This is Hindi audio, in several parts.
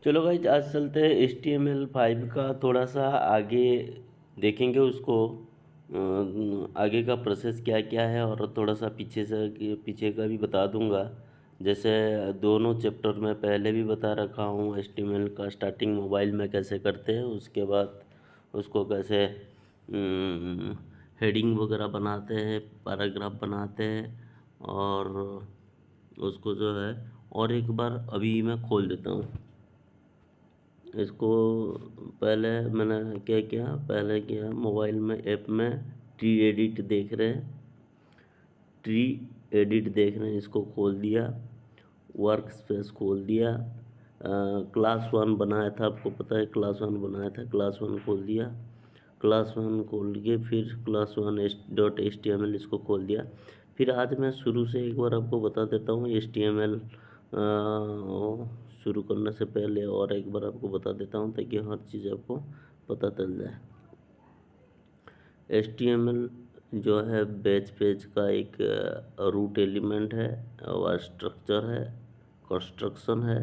चलो गाइज, आज चलते हैं HTML5 का थोड़ा सा आगे देखेंगे उसको। आगे का प्रोसेस क्या क्या है और थोड़ा सा पीछे का भी बता दूंगा। जैसे दोनों चैप्टर में पहले भी बता रखा हूँ। HTML का स्टार्टिंग मोबाइल में कैसे करते हैं, उसके बाद उसको कैसे हेडिंग वगैरह बनाते हैं, पैराग्राफ बनाते हैं, और उसको जो है, और एक बार अभी मैं खोल देता हूँ इसको। पहले मैंने क्या किया, पहले किया मोबाइल में ऐप में ट्री एडिट देख रहे हैं, ट्री एडिट देख रहे हैं, इसको खोल दिया। वर्क स्पेस खोल दिया। क्लास 1 बनाया था, आपको पता है क्लास 1 बनाया था, क्लास 1 खोल दिया। क्लास 1 खोल के फिर क्लास 1 .html इसको खोल दिया। फिर आज मैं शुरू से एक बार आपको बता देता हूँ HTML शुरू करने से पहले, और एक बार आपको बता देता हूँ ताकि हर चीज़ आपको पता चल जाए। HTML जो है बेस पेज का एक रूट एलिमेंट है और स्ट्रक्चर है, कंस्ट्रक्शन है।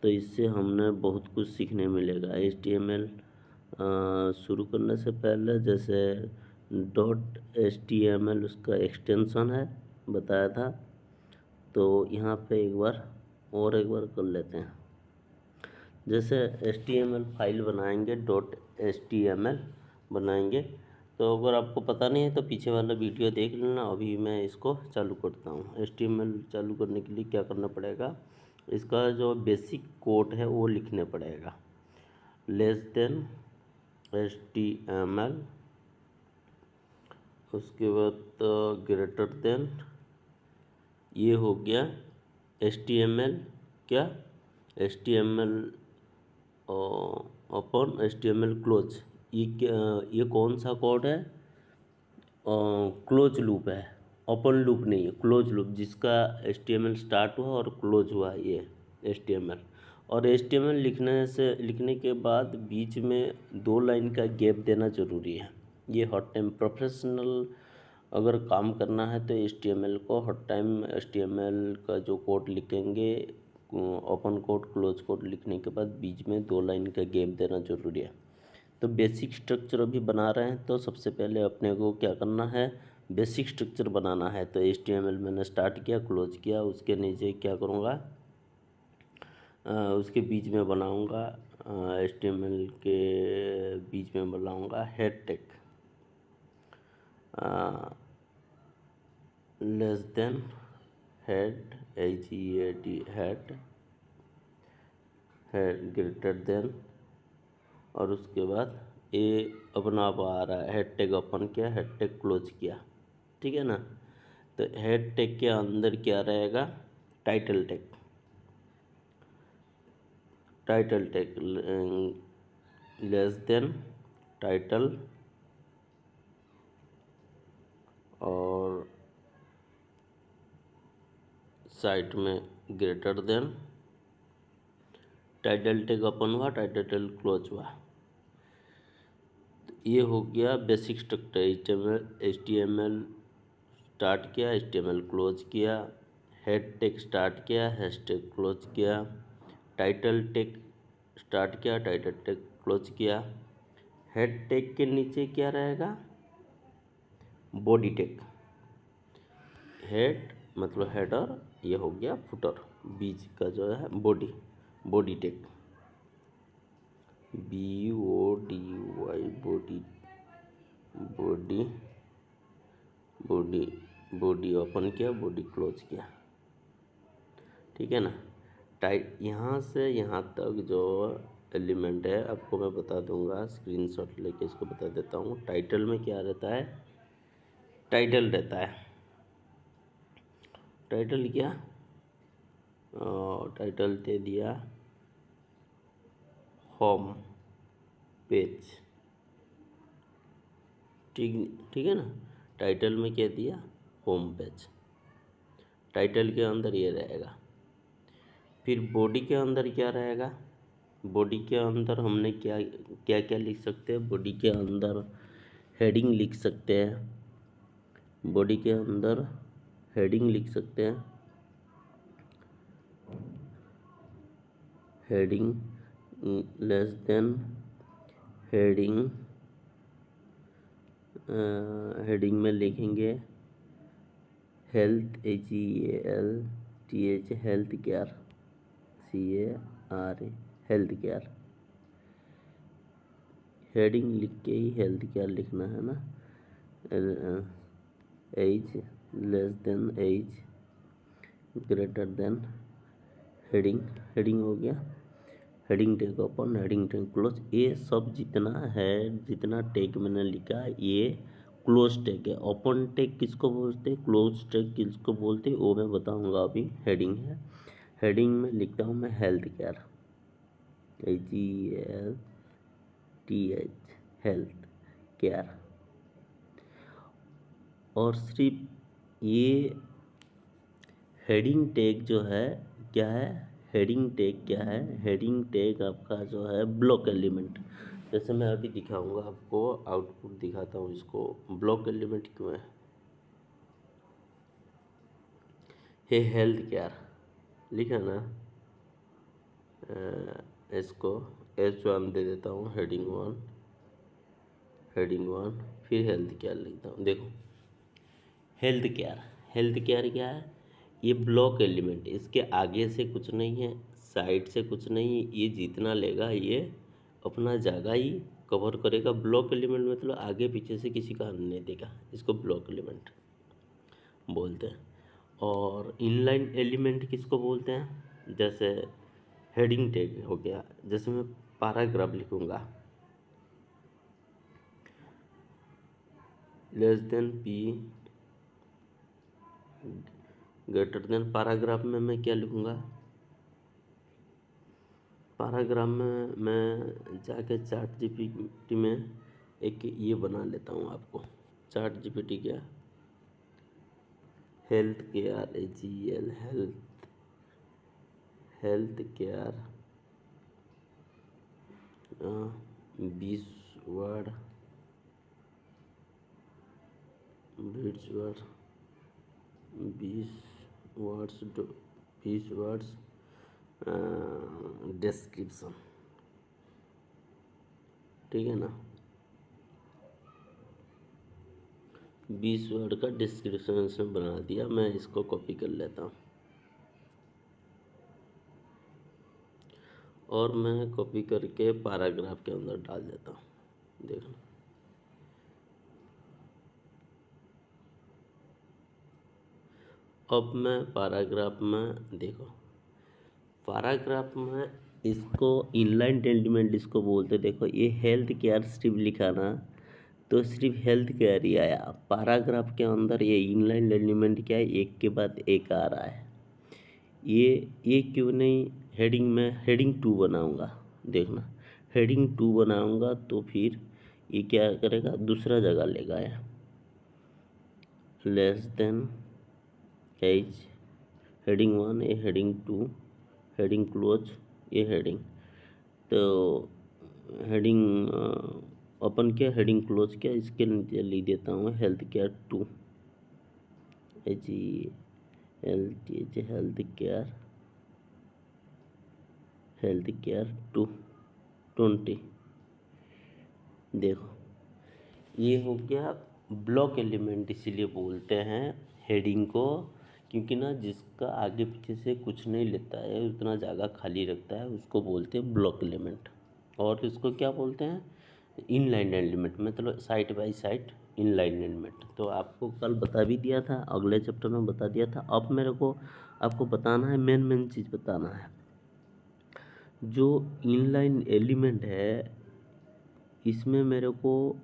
तो इससे हमने बहुत कुछ सीखने मिलेगा। HTML शुरू करने से पहले जैसे .html उसका एक्सटेंशन है, बताया था। तो यहाँ पे एक बार कर लेते हैं। जैसे HTML फाइल बनाएंगे, .html बनाएंगे। तो अगर आपको पता नहीं है तो पीछे वाला वीडियो देख लेना। अभी मैं इसको चालू करता हूँ। HTML चालू करने के लिए क्या करना पड़ेगा, इसका जो बेसिक कोड है वो लिखने पड़ेगा। HTML, उसके बाद ग्रेटर देन, ये हो गया HTML, क्या HTML अपन HTML क्लोज। ये कौन सा कोड है, क्लोज लूप है, ओपन लूप नहीं है, क्लोज लूप, जिसका HTML स्टार्ट हुआ और क्लोज हुआ ये HTML। और HTML लिखने के बाद बीच में 2 लाइन का गैप देना ज़रूरी है। ये हर टाइम प्रोफेशनल अगर काम करना है तो HTML को हर टाइम HTML का जो कोड लिखेंगे, ओपन कोड क्लोज कोड लिखने के बाद बीच में 2 लाइन का गैप देना ज़रूरी है। तो बेसिक स्ट्रक्चर अभी बना रहे हैं, तो सबसे पहले अपने को क्या करना है, बेसिक स्ट्रक्चर बनाना है। तो HTML मैंने स्टार्ट किया, क्लोज किया, उसके नीचे क्या करूँगा, उसके बीच में बनाऊँगा, HTML के बीच में बनाऊँगा head tag, less than head, HEAD head, greater than, और उसके बाद ये अपना आप आ रहा है हेड टैग, अपन क्या हेड टैग क्लोज किया, ठीक है ना। तो हेड टैग के अंदर क्या रहेगा, title tag, title tag less than title, और साइड में ग्रेटर देन, टाइटल टैग अपन हुआ, टाइटल टैग क्लोज हुआ। तो ये हो गया बेसिक स्ट्रक्चर। HTML स्टार्ट किया, HTML क्लोज किया, हेड टैग स्टार्ट किया, हैश टैग क्लोज किया, टाइटल टैग स्टार्ट किया, टाइटल टैग क्लोज किया। हेड टैग के नीचे क्या रहेगा, बॉडी टैग। हेड मतलब हेडर, ये हो गया फुटर, बीच का जो है body, body tag, BODY, body, body, body, body open किया, बॉडी क्लोज किया, ठीक है ना। टाइट यहाँ से यहाँ तक जो एलिमेंट है आपको मैं बता दूंगा, स्क्रीनशॉट लेके इसको बता देता हूँ। टाइटल में क्या रहता है, टाइटल रहता है, टाइटल क्या, टाइटल दे दिया होम पेज, ठीक ठीक है ना। टाइटल में क्या दिया, होम पेज, टाइटल के अंदर ये रहेगा। फिर बॉडी के अंदर क्या रहेगा, बॉडी के अंदर हमने क्या क्या क्या लिख सकते हैं, बॉडी के अंदर हेडिंग लिख सकते हैं, बॉडी के अंदर हेडिंग लिख सकते हैं, heading less than heading, heading में लिखेंगे health, HEALTH, health care, CARE, health care. Heading लिख के ही हेल्थ केयर लिखना है ना। H less than H greater than heading, heading हो गया। Heading tag open, heading tag close, ये सब जितना है, जितना टैग मैंने लिखा ये क्लोज टैग है। ओपन टैग किसको बोलते हैं, क्लोज टैग किसको बोलते हैं, वो मैं बताऊंगा अभी। हेडिंग है, हेडिंग में लिखता हूँ मैं health care, HELTH, health care. और सिर्फ ये हेडिंग टैग जो है क्या है, हेडिंग टैग क्या है, हेडिंग टैग आपका जो है ब्लॉक एलिमेंट। जैसे मैं अभी दिखाऊंगा आपको, आउटपुट दिखाता हूँ इसको। ब्लॉक एलिमेंट क्यों है, ये हेल्थ केयर लिखा ना, इसको H1 दे देता हूँ, हेडिंग 1, हेडिंग 1, फिर हेल्थ केयर लिखता हूँ। देखो हेल्थ केयर, हेल्थ केयर क्या है, ये ब्लॉक एलिमेंट, इसके आगे से कुछ नहीं है, साइड से कुछ नहीं है, ये जितना लेगा ये अपना जगह ही कवर करेगा। ब्लॉक एलिमेंट मतलब आगे पीछे से किसी का नहीं देगा, इसको ब्लॉक एलिमेंट बोलते हैं। और इनलाइन एलिमेंट किसको बोलते हैं, जैसे हेडिंग टैग हो गया, जैसे मैं पैराग्राफ लिखूंगा less than P greater than, paragraph में मैं क्या लिखूंगा, पैराग्राफ में मैं जाके चैट जीपीटी में एक ये बना लेता हूँ आपको। चैट जीपीटी क्या, health care, HEL health, health care 20 word, 20 word, 20 words, 20 words description, ठीक है ना। 20 वर्ड का डिस्क्रिप्शन इसमें बना दिया, मैं इसको कॉपी कर लेता हूँ और मैं कॉपी करके पैराग्राफ के अंदर डाल देता हूँ। देखो अब मैं पैराग्राफ में, देखो पैराग्राफ में इसको इनलाइन एलिमेंट इसको बोलते, देखो ये हेल्थ केयर सिर्फ लिखा ना, तो सिर्फ हेल्थ केयर ही आया। पैराग्राफ के अंदर ये इनलाइन एलिमेंट क्या है, एक के बाद एक आ रहा है। ये क्यों नहीं, हेडिंग में हेडिंग 2 बनाऊंगा, देखना हेडिंग 2 बनाऊंगा तो फिर ये क्या करेगा, दूसरा जगह लेगा है। लेस देन एज, हेडिंग 1, ये हेडिंग 2, हेडिंग क्लोज, ये हेडिंग, तो हेडिंग ओपन किया, हेडिंग क्लोज किया, इसके नीचे लिख देता हूँ health care 2, HELTH, health care, health care 20। देखो ये हो गया ब्लॉक एलिमेंट, इसीलिए बोलते हैं हेडिंग को, क्योंकि ना जिसका आगे पीछे से कुछ नहीं लेता है, उतना जगह खाली रखता है, उसको बोलते हैं ब्लॉक एलिमेंट। और इसको क्या बोलते हैं, इनलाइन एलिमेंट, मतलब side by side inline element. तो आपको कल बता भी दिया था, अगले चैप्टर में बता दिया था। अब मेरे को आपको बताना है, मेन चीज़ बताना है, जो इनलाइन एलिमेंट है इसमें मेरे को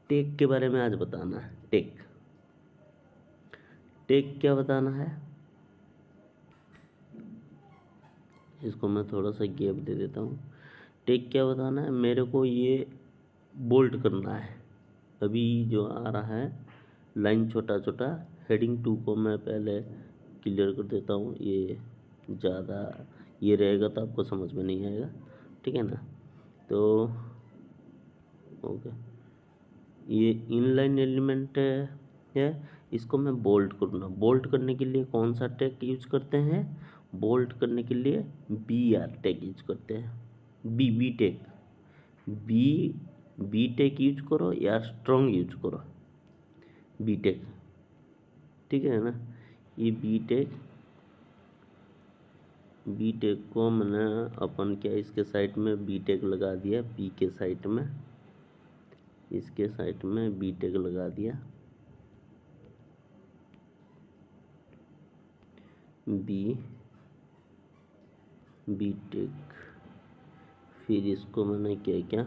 टेक के बारे में आज बताना है। टेक, टेक क्या बताना है, इसको मैं थोड़ा सा गैप दे देता हूँ। टेक क्या बताना है मेरे को, ये बोल्ड करना है। अभी जो आ रहा है लाइन छोटा छोटा, हेडिंग 2 को मैं पहले क्लियर कर देता हूँ, ये ज़्यादा ये रहेगा तो आपको समझ में नहीं आएगा, ठीक है ना। तो ओके, ये इनलाइन एलिमेंट है, इसको मैं बोल्ड करूँगा। बोल्ड करने के लिए कौन सा टेक यूज करते हैं, बोल्ड करने के लिए बी आर टेक यूज करते हैं। B tag, B tag use करो या स्ट्रॉन्ग यूज करो, बी टेक, ठीक है ना। ये बी टेक को मैंने अपन क्या इसके साइड में बी टेक लगा दिया, बी के साइड में, इसके साइड में बी टेक लगा दिया, बी टेक। फिर इसको मैंने क्या क्या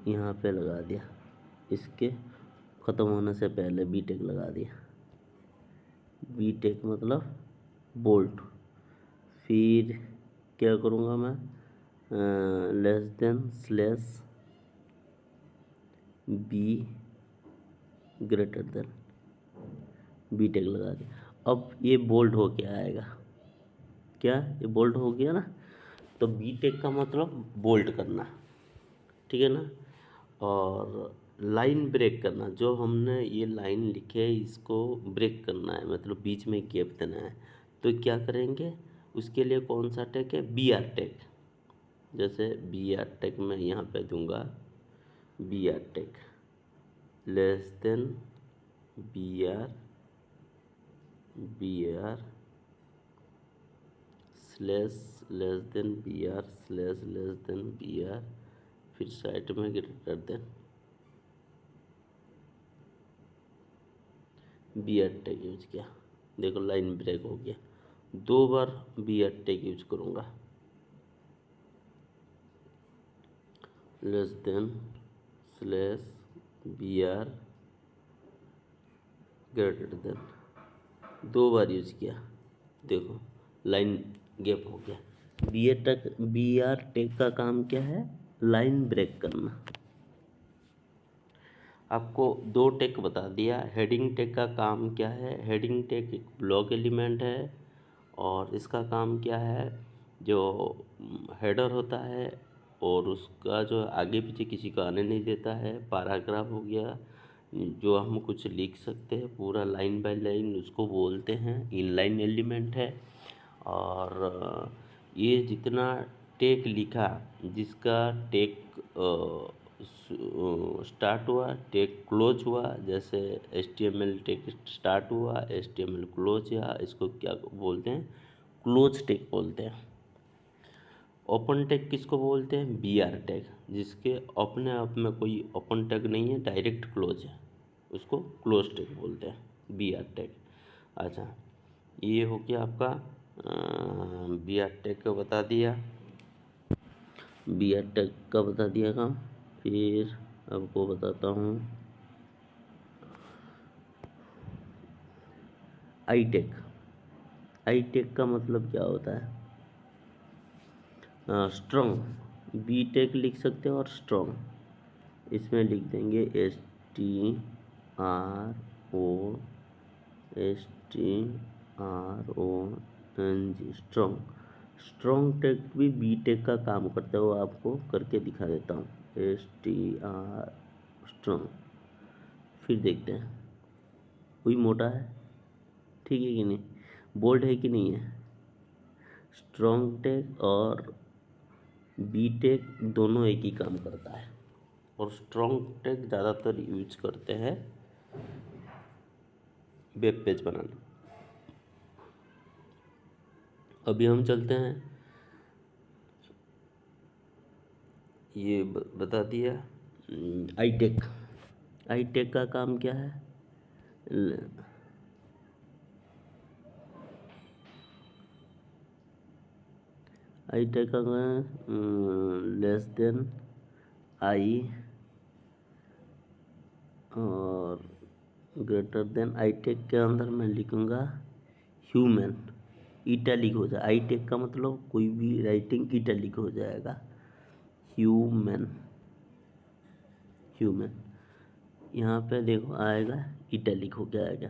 यहाँ पे लगा दिया, इसके ख़त्म होने से पहले बी टेक लगा दिया, बी टेक मतलब बोल्ट। फिर क्या करूँगा मैं, less than slash B greater than, B tag लगा दिया। अब ये बोल्ड हो के आएगा, क्या ये बोल्ड हो गया ना। तो बी टेक का मतलब बोल्ड करना, ठीक है ना। और लाइन ब्रेक करना, जो हमने ये लाइन लिखी है इसको ब्रेक करना है, मतलब बीच में गैप देना है। तो क्या करेंगे, उसके लिए कौन सा टेक है, बी आर टेक। जैसे बी आर टेक मैं यहाँ पे दूंगा, B R tag less than B R slash less than B R slash less than B R, फिर साइड में greater than B R tag use किया। देखो लाइन ब्रेक हो गया। 2 बार बी आर टेक यूज करूँगा, less than slash B R greater than, 2 बार यूज किया, देखो लाइन गैप हो गया। बी आर टेक का काम क्या है, लाइन ब्रेक करना। आपको 2 टेक बता दिया। हेडिंग टेक का काम क्या है, हेडिंग टेक एक ब्लॉक एलिमेंट है और इसका काम क्या है, जो हेडर होता है और उसका जो आगे पीछे किसी को आने नहीं देता है। पैराग्राफ हो गया, जो हम कुछ लिख सकते हैं पूरा लाइन बाय लाइन, उसको बोलते हैं इनलाइन एलिमेंट है। और ये जितना टेक लिखा, जिसका टेक स्टार्ट हुआ, टेक क्लोज हुआ, जैसे HTML टेक स्टार्ट हुआ, HTML क्लोज हुआ, इसको क्या बोलते हैं, क्लोज टेक बोलते हैं। ओपन टेक किसको बोलते हैं, बी आर टेक, जिसके अपने आप में कोई ओपन टेक नहीं है, डायरेक्ट क्लोज है, उसको क्लोज टेक बोलते हैं, बी आर टेक। अच्छा, ये हो गया आपका बी आर टेक का बता दिया, बी आर टेक का बता दिया काम। फिर आपको बताता हूँ आई टेक। आई टेक का मतलब क्या होता है, स्ट्रॉन्ग, बी टेक लिख सकते हो और स्ट्रॉन्ग इसमें लिख देंगे STRONG, स्ट्रॉन्ग। स्ट्रॉन्ग टेक भी बी टेक का काम करता है, वो आपको करके दिखा देता हूँ, स्ट्रॉन्ग। फिर देखते हैं कोई मोटा है, ठीक है कि नहीं, बोल्ड है कि नहीं है। स्ट्रॉन्ग टेक और बी टेक दोनों एक ही काम करता है, और स्ट्रॉन्ग टेक ज़्यादातर यूज करते हैं वेब पेज बनाने। अभी हम चलते हैं, ये बता दिया आई टेक। आई टेक का काम क्या है, आई टेक का लेस देन आई और ग्रेटर देन। आई टेक के अंदर मैं लिखूँगा ह्यूमन, इटैलिक हो जाए। आई टेक का मतलब कोई भी राइटिंग इटैलिक हो जाएगा, ह्यूमन। यहाँ पे देखो आएगा इटैलिक हो के आएगा,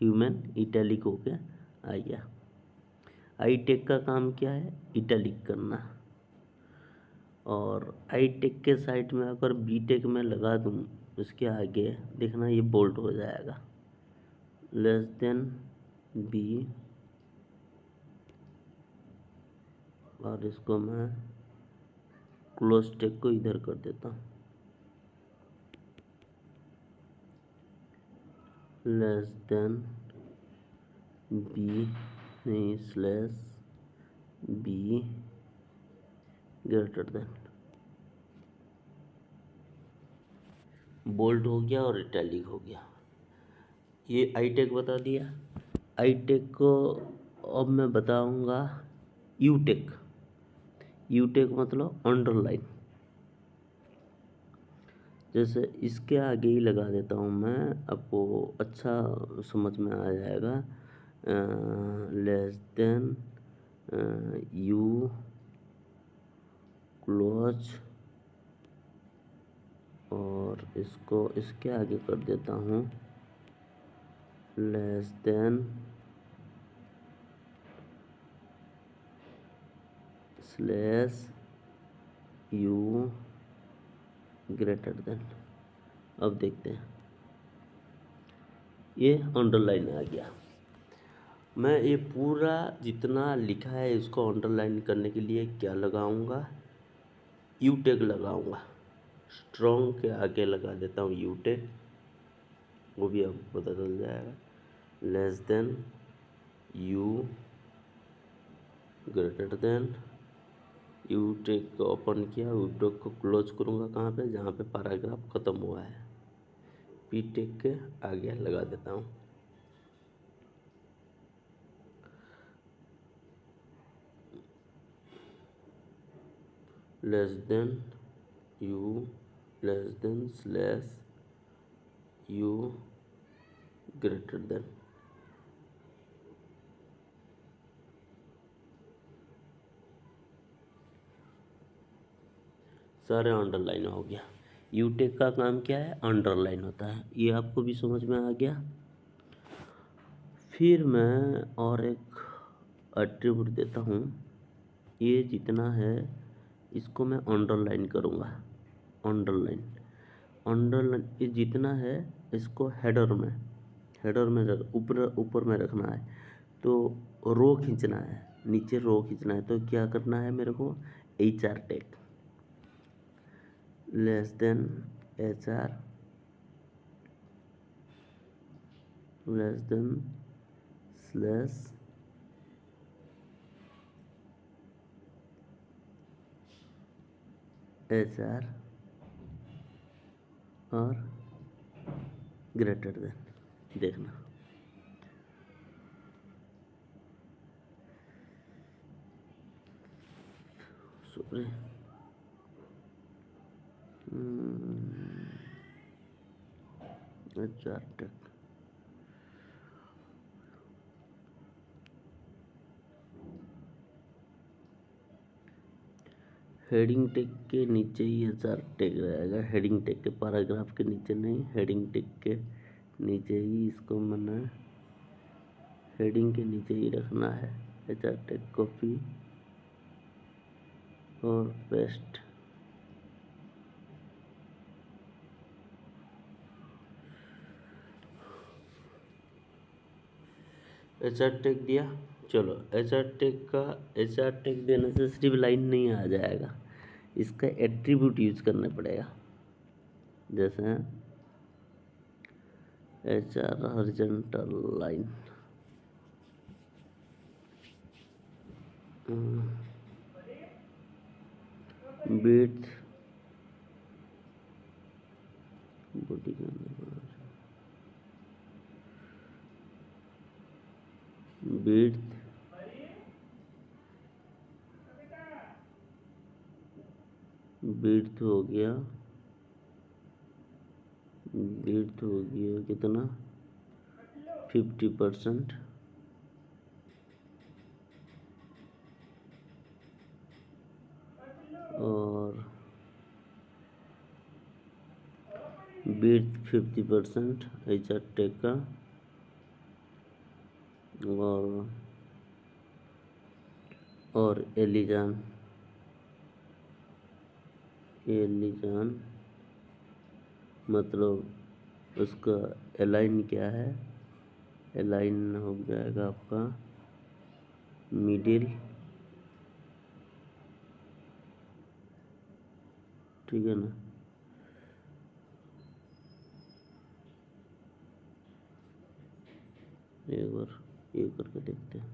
ह्यूमन इटैलिक हो के आ गया। आई टेक का काम क्या है, इटैलिक करना। और आई टेक के साइड में अगर बी टेक में लगा दूँ, उसके आगे देखना ये बोल्ड हो जाएगा, लेस देन बी और इसको मैं क्लोज टेक को इधर कर देता हूँ, लेस देन बी नहीं slash B greater than, bold हो गया और इटैलिक हो गया। ये आई टेक बता दिया। आई टेक को अब मैं बताऊंगा यू टेक। यू टेक मतलब अंडरलाइन। जैसे इसके आगे ही लगा देता हूँ मैं, आपको अच्छा समझ में आ जाएगा। लेस देन यू क्लोज, और इसको इसके आगे कर देता हूँ less than slash U greater then. अब देखते हैं, ये अंडरलाइन आ गया। मैं ये पूरा जितना लिखा है इसको अंडरलाइन करने के लिए क्या लगाऊंगा, यू टेक लगाऊंगा। स्ट्रॉन्ग के आगे लगा देता हूँ यू टेक, वो भी अब पता चल जाएगा। Less than U greater than, U tag को ओपन किया, यू टेक को क्लोज करूँगा कहाँ पे, जहाँ पे पैराग्राफ ख़त्म हुआ है। पी टेक के आगे लगा देता हूँ। Less than you less than slash U greater then. सारे अंडरलाइन हो गया। यू टेक का काम क्या है, अंडरलाइन होता है। ये आपको भी समझ में आ गया। फिर मैं और एक एट्रीब्यूट देता हूँ। ये जितना है इसको मैं अंडरलाइन करूँगा। अंडरलाइन अंडरलाइन ये जितना है इसको हेडर में ऊपर में रखना है। तो रो खींचना है, नीचे रो खींचना है। तो क्या करना है मेरे को, H R tag less than H R less than slash H R और ग्रेटर देन। देखना sorry, H R tag heading tag के नीचे ही एच आर टैग रहेगा। हेडिंग टैग के पैराग्राफ के नीचे नहीं, हेडिंग टैग के नीचे ही इसको मैंने हेडिंग के नीचे ही रखना है। एच आर टैग कॉपी और पेस्ट। एच आर टैग दिया। चलो एच आर टैग देने से सिर्फ लाइन नहीं आ जाएगा, इसका एट्रीब्यूट यूज करना पड़ेगा। जैसे H R horizontal line, width body के अंदर विड्थ विड्थ हो गया, विड्थ हो गया कितना 50%। और विड्थ 50% एच आर टैग का। और एलिजान मतलब उसका अलाइन क्या है, अलाइन हो जाएगा आपका मिडिल ठीक है ना। एक बार ये करके देखते हैं।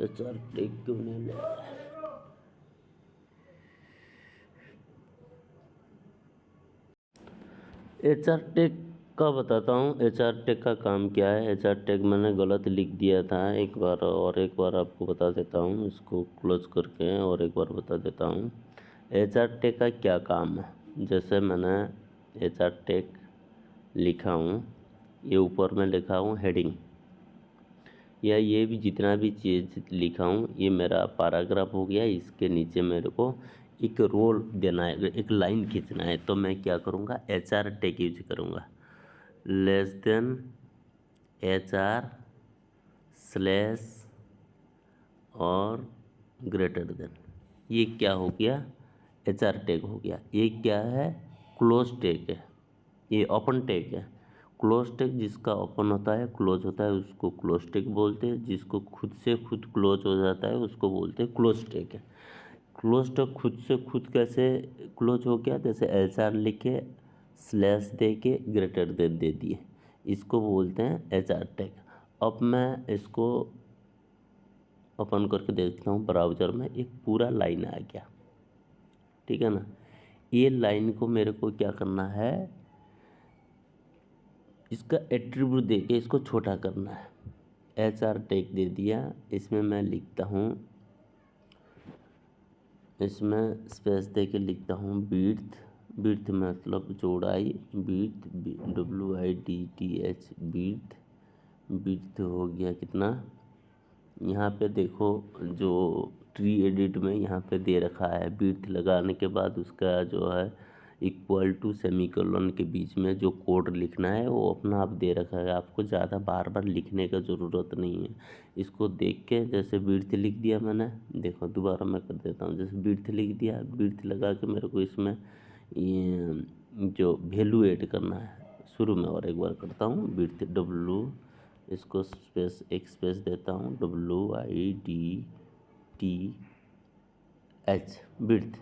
HR टेक क्यों नहीं ले रहा है? HR टेक का बताता हूँ। HR टेक का काम क्या है। HR टेक मैंने गलत लिख दिया था एक बार, और एक बार आपको बता देता हूँ, इसको क्लोज करके और एक बार बता देता हूँ। HR टेक का क्या काम है। जैसे मैंने HR टेक लिखा हूँ, ये ऊपर में लिखा हूँ हेडिंग, या ये भी जितना भी चीज़ लिखा हूँ ये मेरा पैराग्राफ हो गया। इसके नीचे मेरे को एक रोल देना है, एक लाइन खींचना है, तो मैं क्या करूँगा, HR टेक यूज करूँगा। लेस देन HR स्लैश और ग्रेटर देन, ये क्या हो गया, HR टेक हो गया। ये क्या है, क्लोज टेक है। ये ओपन टेक है। क्लोज टेक जिसका ओपन होता है, क्लोज होता है, उसको क्लोज टेक बोलते हैं। जिसको खुद से खुद क्लोज हो जाता है उसको बोलते हैं क्लोज टेक है। क्लोज टेक खुद से खुद कैसे क्लोज हो गया, जैसे HR लिखे स्लैश दे के ग्रेटर देन दे दिए, इसको बोलते हैं HR टेक। अब मैं इसको ओपन करके देखता हूँ ब्राउज़र में, एक पूरा लाइन आ गया। ठीक है ना। ये लाइन को मेरे को क्या करना है, इसका एट्रीब्यूट दे के इसको छोटा करना है। HR टेक दे दिया, इसमें मैं लिखता हूँ, इसमें स्पेस दे के लिखता हूँ विड्थ। विड्थ मतलब चौड़ाई, विड्थ WIDTH विड्थ। विड्थ हो गया कितना, यहाँ पे देखो जो ट्री एडिट में यहाँ पे दे रखा है, विड्थ लगाने के बाद उसका जो है इक्वल टू सेमीकोलन के बीच में जो कोड लिखना है वो अपना आप दे रखा है। आपको ज़्यादा बार बार लिखने का ज़रूरत नहीं है। इसको देख के जैसे विड्थ लिख दिया मैंने, देखो दोबारा मैं कर देता हूँ। जैसे विड्थ लिख दिया, विड्थ लगा के मेरे को इसमें ये जो वैल्यू ऐड करना है शुरू में, और एक बार करता हूँ विड्थ इसको स्पेस एक स्पेस देता हूँ WIDTH विड्थ।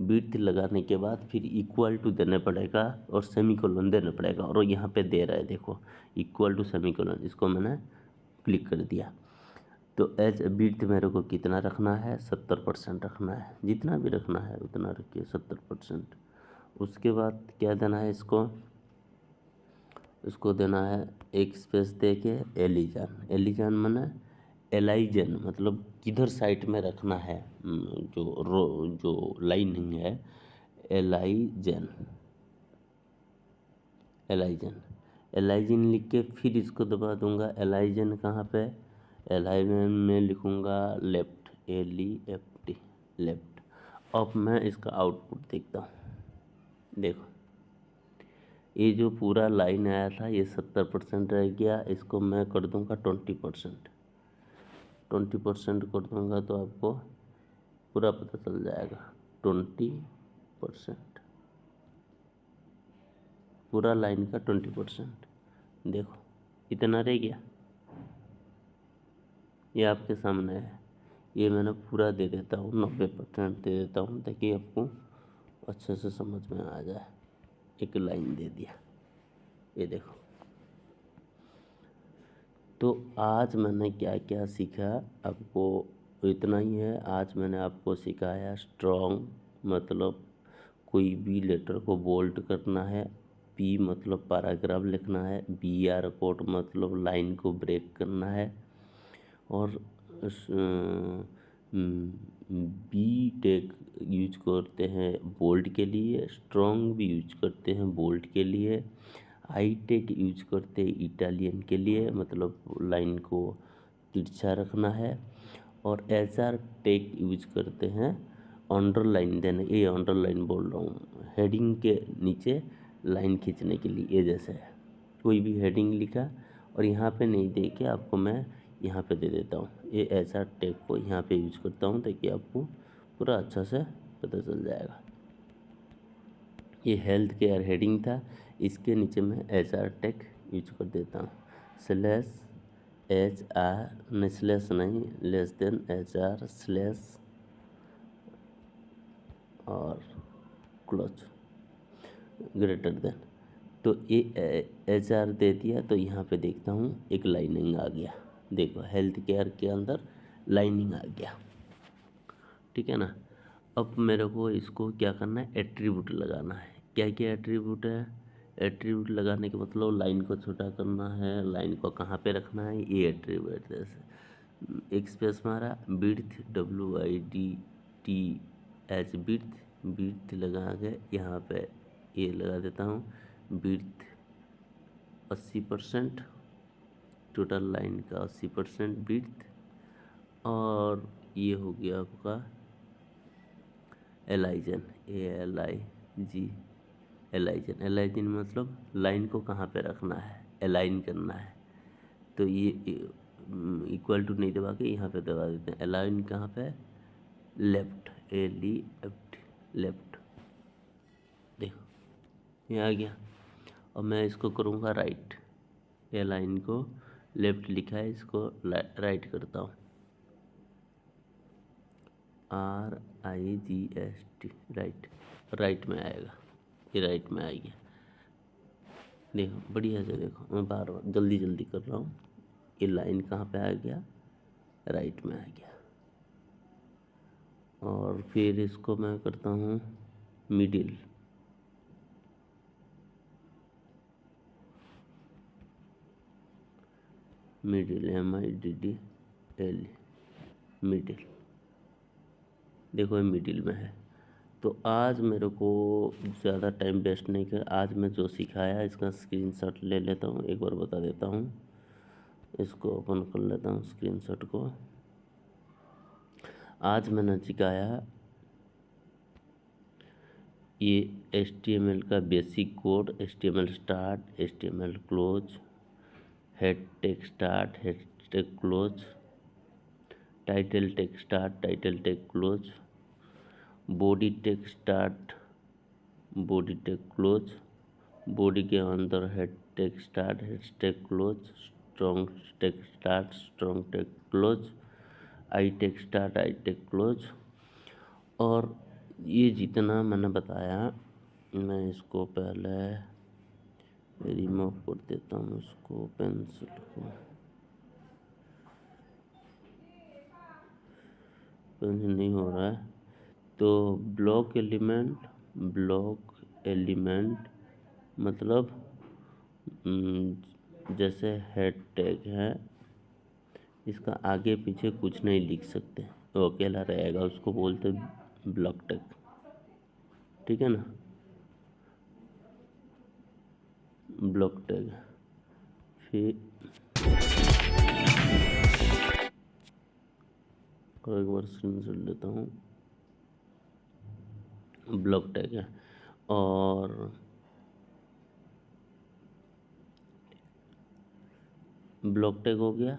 विड्थ लगाने के बाद फिर इक्वल टू देना पड़ेगा और सेमीकोलन देना पड़ेगा, और यहाँ पे दे रहा है देखो इक्वल टू सेमीकोलन, इसको मैंने क्लिक कर दिया। तो एज विड्थ मेरे को कितना रखना है, 70% रखना है। जितना भी रखना है उतना रखिए, 70%। उसके बाद क्या देना है, इसको देना है एक स्पेस दे के एलिजान माने एलाइजन, मतलब किधर साइड में रखना है, जो लाइनिंग है एलाइजन लिख के फिर इसको दबा दूंगा। एलाइजन कहाँ पे, एलाइजन में लिखूंगा लेफ्ट, LEFT लेफ्ट। अब मैं इसका आउटपुट देखता हूँ, देखो ये जो पूरा लाइन आया था ये 70% रह गया। इसको मैं कर दूंगा 20%। 20% कर दूंगा तो आपको पूरा पता चल जाएगा। 20%, पूरा लाइन का 20%, देखो इतना रह गया। ये आपके सामने है। ये मैंने पूरा दे देता हूँ, 90% दे देता हूँ ताकि आपको अच्छे से समझ में आ जाए। एक लाइन दे दिया, ये देखो। तो आज मैंने क्या क्या सीखा, आपको इतना ही है। आज मैंने आपको सिखाया स्ट्रॉन्ग मतलब कोई भी लेटर को बोल्ड करना है, P मतलब पैराग्राफ लिखना है, BR कोड मतलब लाइन को ब्रेक करना है, और बी टेक यूज करते हैं बोल्ड के लिए, स्ट्रॉन्ग भी यूज करते हैं बोल्ड के लिए, आई टेक यूज करते हैं इटालियन के लिए, मतलब लाइन को तिरछा रखना है, और HR टेक यूज करते हैं अंडरलाइन देने, ये अंडरलाइन बोल रहा हूँ, हेडिंग के नीचे लाइन खींचने के लिए। ये जैसे है कोई भी हेडिंग लिखा और यहाँ पे नहीं दे के आपको मैं यहाँ पे दे देता हूँ, ये HR टेक को यहाँ पे यूज करता हूँ ताकि आपको पूरा अच्छा से पता चल जाएगा। ये हेल्थ केयर हेडिंग था, इसके नीचे मैं HR टेक यूज कर देता हूँ। स्लैश HR नहीं, स्लैश नहीं, लेस देन HR स्लैश और क्लोज ग्रेटर देन। तो ये HR दे दिया, तो यहाँ पे देखता हूँ एक लाइनिंग आ गया। देखो हेल्थ केयर के अंदर लाइनिंग आ गया, ठीक है ना। अब मेरे को इसको क्या करना है, एट्रीब्यूट लगाना है। क्या क्या एट्रीब्यूट है, एट्रीब्यूट लगाने के मतलब लाइन को छोटा करना है, लाइन को कहाँ पे रखना है, ये एट्रीब्यूट। जैसे एक स्पेस मारा, विड्थ WIDTH विड्थ लगा के यहाँ पे ये लगा देता हूँ, विड्थ 80%, टोटल लाइन का 80% विड्थ। और ये हो गया आपका एलाइजन, एलाइजन मतलब लाइन को कहाँ पे रखना है, अलाइन करना है। तो ये इक्वल टू नहीं दबा के यहाँ पे दबा देते हैं। अलाइन कहाँ पे, लेफ्ट, LEFT, लेफ्ट। देखो ये आ गया। और मैं इसको करूँगा राइट, ये लाइन को लेफ्ट लिखा है, इसको राइट करता हूँ, RIGHT, राइट। राइट में आएगा, ये राइट में आ गया। देखो बढ़िया से देखो, मैं बार बार जल्दी जल्दी कर रहा हूँ। ये लाइन कहाँ पे आ गया, राइट में आ गया। और फिर इसको मैं करता हूँ मिडिल, MIDDL, मिडिल। देखो ये मिडिल में है। तो आज मेरे को ज़्यादा टाइम वेस्ट नहीं कर, आज मैं जो सिखाया इसका स्क्रीनशॉट ले लेता हूँ, एक बार बता देता हूँ। इसको ओपन कर लेता हूँ स्क्रीनशॉट को। आज मैंने सिखाया ये HTML का basic code, HTML start, HTML close, head tag start, head tag close, title tag start, title tag close, body tag start, body tag close, body के अंदर head tag start, head tag close, strong tag start, strong tag close, I tag start, I tag close. और ये जितना मैंने बताया, मैं इसको पहले रिमूव कर देता हूँ, इसको पेंसिल को, पेंसिल नहीं हो रहा है। तो ब्लॉक एलिमेंट मतलब जैसे हेड टैग है, इसका आगे पीछे कुछ नहीं लिख सकते, तो अकेला रहेगा, उसको बोलते ब्लॉक टैग, ठीक है ना, ब्लॉक टैग। फिर एक बार स्क्रीनशॉट लेता हूँ, ब्लॉक टैग है। और ब्लॉक टैग हो गया।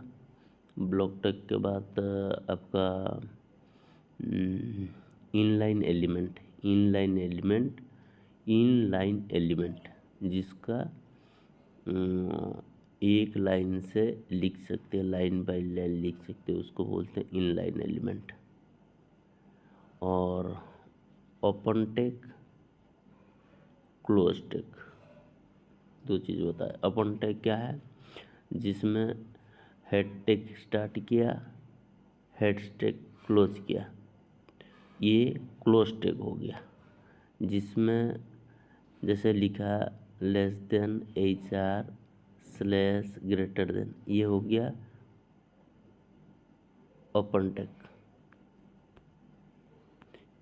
ब्लॉक टैग के बाद आपका इनलाइन एलिमेंट जिसका एक लाइन से लिख सकते हैं, लाइन बाय लाइन लिख सकते हैं, उसको बोलते हैं इनलाइन एलिमेंट। और ओपन टैग, क्लोज टैग, दो चीज़ बताए। ओपन टैग क्या है, जिसमें हेड टैग स्टार्ट किया, हेड टैग क्लोज किया, ये क्लोज टैग हो गया। जिसमें जैसे लिखा less than HR slash greater than, ये हो गया ओपन टैग,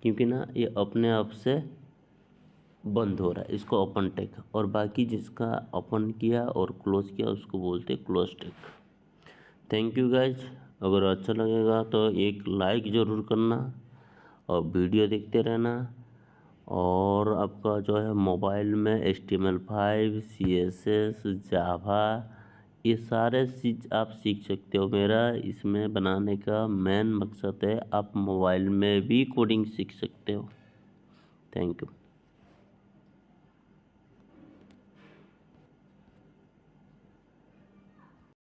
क्योंकि ना ये अपने आप से बंद हो रहा है, इसको ओपन टैग। और बाकी जिसका ओपन किया और क्लोज किया उसको बोलते हैं close tag. Thank you guys. अगर अच्छा लगेगा तो एक लाइक ज़रूर करना और वीडियो देखते रहना। और आपका जो है मोबाइल में HTML5, CSS, जावा, ये सारे चीज़ आप सीख सकते हो। मेरा इसमें बनाने का मेन मकसद है आप मोबाइल में भी कोडिंग सीख सकते हो। Thank you.